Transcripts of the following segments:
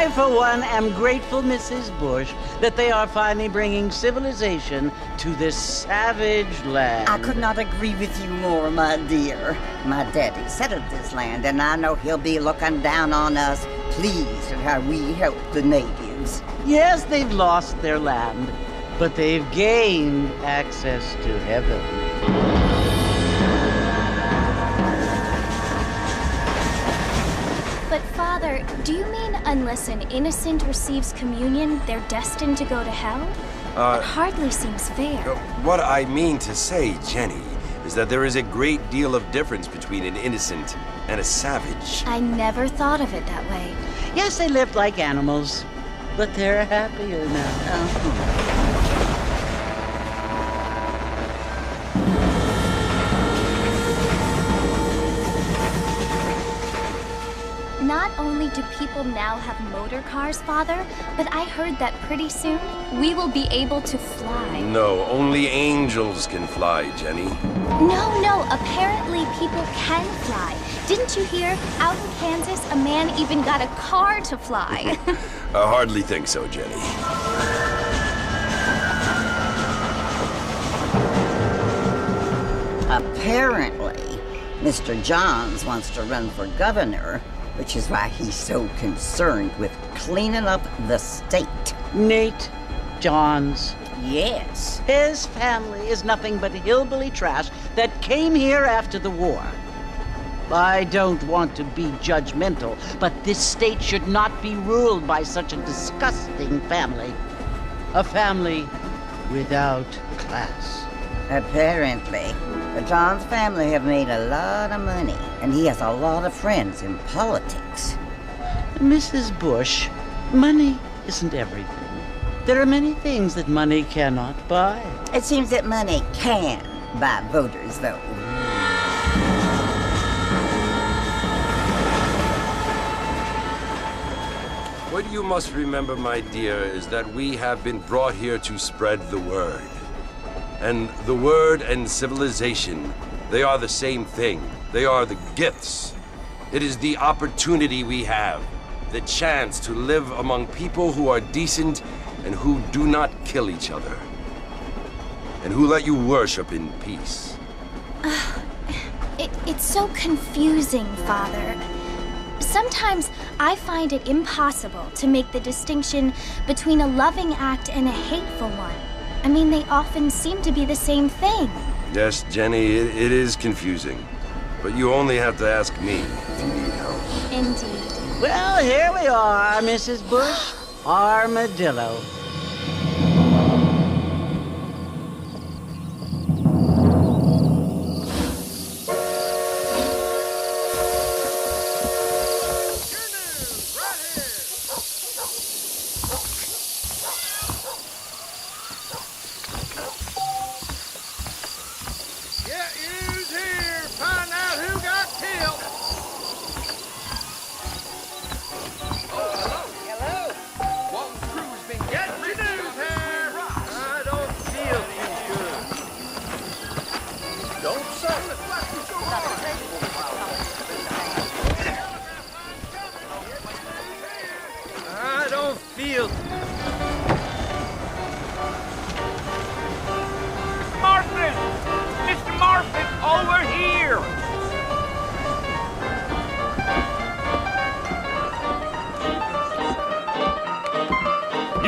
I, for one, am grateful, Mrs. Bush, that they are finally bringing civilization to this savage land. I could not agree with you more, my dear. My daddy settled this land, and I know he'll be looking down on us, pleased at how we help the natives. Yes, they've lost their land, but they've gained access to heaven. But Father, do you mean unless an innocent receives communion, they're destined to go to hell? That hardly seems fair. What I mean to say, Jenny, is that there is a great deal of difference between an innocent and a savage. I never thought of it that way. Yes, they lived like animals, but they're happier now. Not only do people now have motor cars, Father, but I heard that pretty soon we will be able to fly. No, only angels can fly, Jenny. No, apparently people can fly. Didn't you hear? Out in Kansas, a man even got a car to fly. I hardly think so, Jenny. Apparently, Mr. Johns wants to run for governor, which is why he's so concerned with cleaning up the state. Nate Johns. Yes. His family is nothing but hillbilly trash that came here after the war. I don't want to be judgmental, but this state should not be ruled by such a disgusting family. A family without class. Apparently, the Johns family have made a lot of money, and he has a lot of friends in politics. Mrs. Bush, money isn't everything. There are many things that money cannot buy. It seems that money can buy voters, though. What you must remember, my dear, is that we have been brought here to spread the word. And the word and civilization, they are the same thing. They are the gifts. It is the opportunity we have, the chance to live among people who are decent and who do not kill each other, and who let you worship in peace. It's so confusing, Father. Sometimes I find it impossible to make the distinction between a loving act and a hateful one. I mean, they often seem to be the same thing. Yes, Jenny, it is confusing. But you only have to ask me if you need help. Indeed. Well, here we are, Mrs. Bush. Armadillo.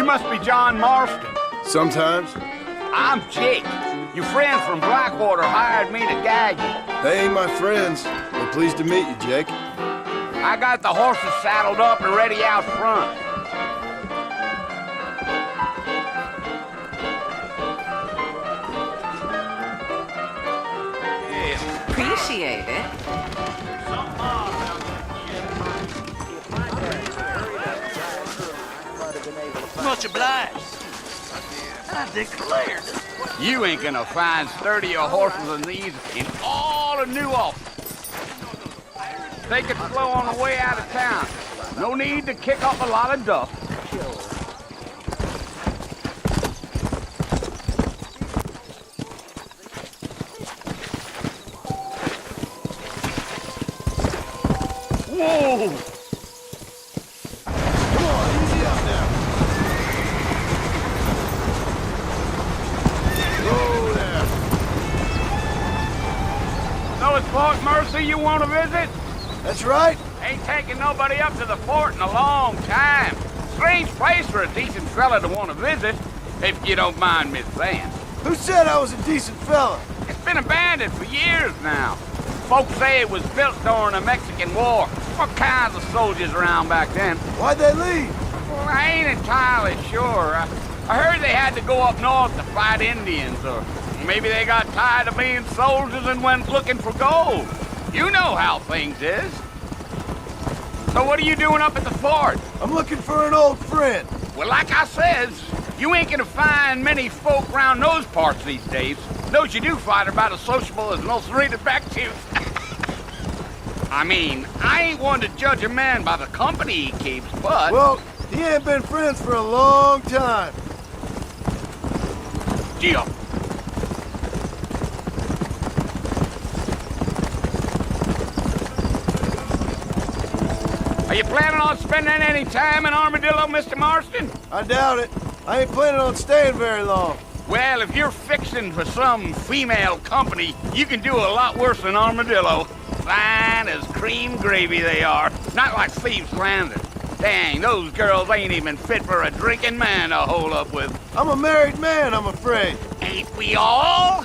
Must be John Marston. Sometimes. I'm Jake. Your friends from Blackwater hired me to guide you. They ain't my friends. We're pleased to meet you, Jake. I got the horses saddled up and ready out front. Appreciate it. Much obliged. I declare. You ain't gonna find sturdier horses than these in all of New Ulster. Take it slow on the way out of town. No need to kick up a lot of dust. Whoa! it's Fort Mercy you want to visit? That's right. Ain't taking nobody up to the fort in a long time. Strange place for a decent fella to want to visit, if you don't mind me saying. Who said I was a decent fella? It's been abandoned for years now. Folks say it was built during the Mexican War. What kinds of soldiers around back then? Why'd they leave? Well, I ain't entirely sure. I heard they had to go up north to fight Indians, or maybe they got tired of being soldiers and went looking for gold. You know how things is. So what are you doing up at the fort? I'm looking for an old friend. Well, like I says, you ain't gonna find many folk round those parts these days. Those you do find are about as sociable as most rated back to. I mean, I ain't one to judge a man by the company he keeps, but... Well, he ain't been friends for a long time. Gio. Are you planning on spending any time in Armadillo, Mr. Marston? I doubt it. I ain't planning on staying very long. Well, if you're fixing for some female company, you can do a lot worse than Armadillo. Fine as cream gravy they are. Not like Thieves' Landing. Dang, those girls ain't even fit for a drinking man to hole up with. I'm a married man, I'm afraid. Ain't we all?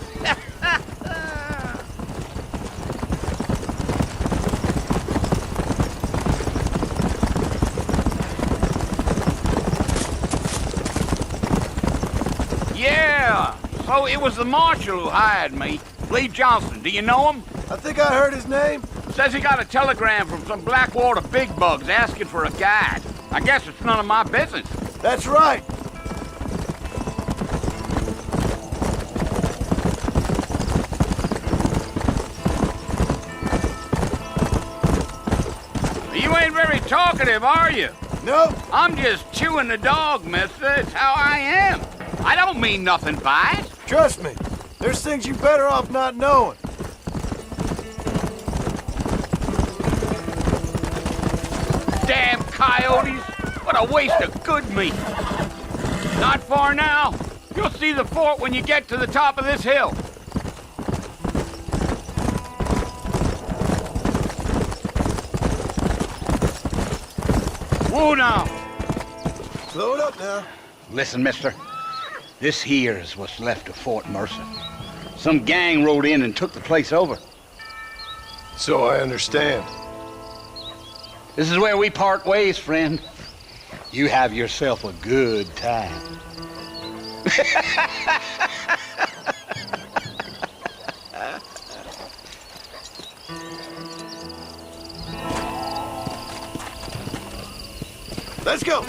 Yeah, so it was the marshal who hired me. Lee Johnson, do you know him? I think I heard his name. Says he got a telegram from some Blackwater big bugs asking for a guide. I guess it's none of my business. That's right. You ain't very talkative, are you? No, I'm just chewing the dog, mister. It's how I am. I don't mean nothing by it. trust me. There's things you're better off not knowing. Damn coyotes! What a waste of good meat. Not far now. You'll see the fort when you get to the top of this hill. Whoa now. Slow it up now. Listen, mister. This here is what's left of Fort Mercer. Some gang rode in and took the place over. So I understand. This is where we part ways, friend. You have yourself a good time. Let's go.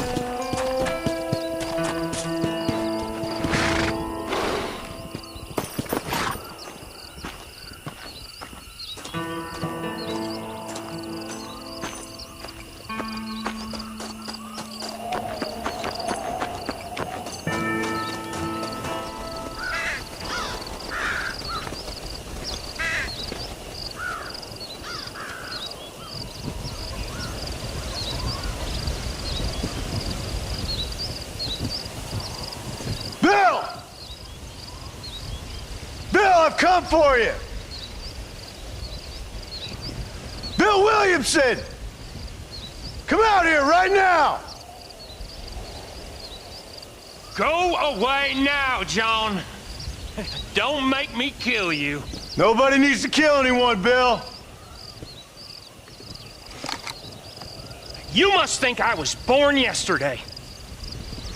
Bill! Bill, I've come for you! Bill Williamson! Come out here right now! Go away now, John. Don't make me kill you. Nobody needs to kill anyone, Bill. You must think I was born yesterday.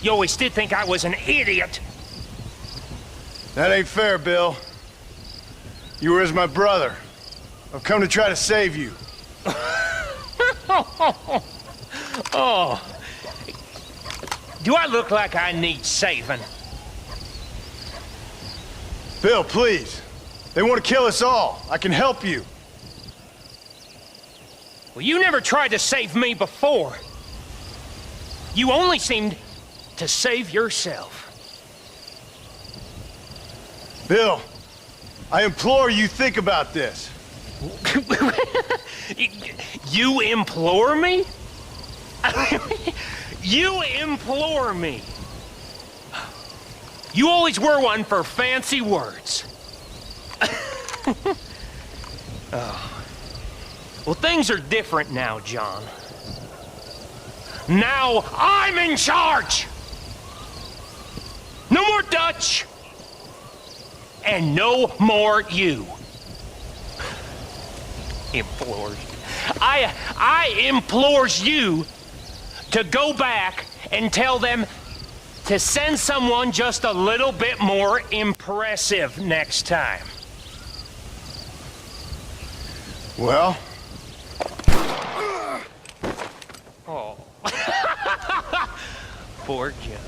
You always did think I was an idiot. That ain't fair, Bill. You were as my brother. I've come to try to save you. Oh. Do I look like I need saving? Bill, please. They want to kill us all. I can help you. Well, you never tried to save me before. You only seemed to save yourself. Bill, I implore you think about this. You implore me? You implore me. You always were one for fancy words. Well, things are different now, John. Now I'm in charge! No more Dutch! And no more you. Implores. I implores you to go back and tell them to send someone just a little bit more impressive next time. Well? Oh. Poor John.